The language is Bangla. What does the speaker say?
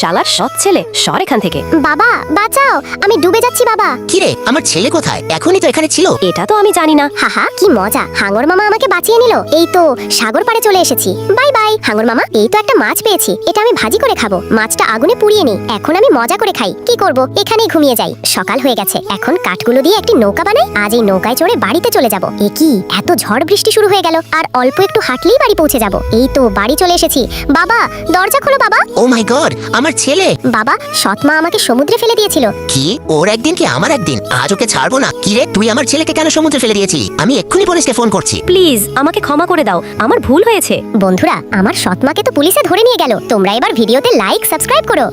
শালার সৎ ছেলে, সর এখান থেকে। বাবা বাঁচাও, আমি ডুবে যাচ্ছি বাবা। কিরে, আমার ছেলে কোথায়? এখনই তো এখানে ছিল। এটা তো আমি জানি না। হাহা কি মজা, হাঙর মামা আমাকে বাঁচিয়ে নিল। এই তো সাগর পাড়ে চলে এসেছি। বাই বাই হাঙর মামা। এই তো একটা মাছ পেয়েছি, এটা আমি ভাজি করে খাবো। মাছটা আগুনে পুড়িয়ে নি, এখন আমি মজা করে খাই। কি করব, এখানেই ঘুমিয়ে যাই। সকাল হয়ে গেছে, এখন কাঠগুলো দিয়ে একটি নৌকা বানাই। আজ এই নৌকায় চড়ে বাড়িতে চলে যাব। এ কি, এত ঝড় বৃষ্টি শুরু হয়ে গেল, আর অল্প একটু হাঁটলেই বাড়ি পৌঁছে যাব। এই তো বাড়ি চলে এসেছি। বাবা দরজা খোলো বাবা। ও মাই গড, আমার ছেলে। বাবা সৎমা আমাকে সমুদ্রে ফেলে দিয়েছিল। কি, ওর একদিন কি আমার একদিন? আজ ওকে ছাড়বো না। কিরে, তুই আমার ছেলেকে কেন সমুদ্রে ফেলে দিয়েছিলি? আমি এক্ষুনি পুলিশকে ফোন করছি। প্লিজ আমাকে ক্ষমা করে দাও, আমার ভুল হয়েছে। বন্ধুরা, আমার সৎমাকে তো পুলিশে ধরে নিয়ে গেল। তোমরা এবার ভিডিওতে লাইক সাবস্ক্রাইব করো।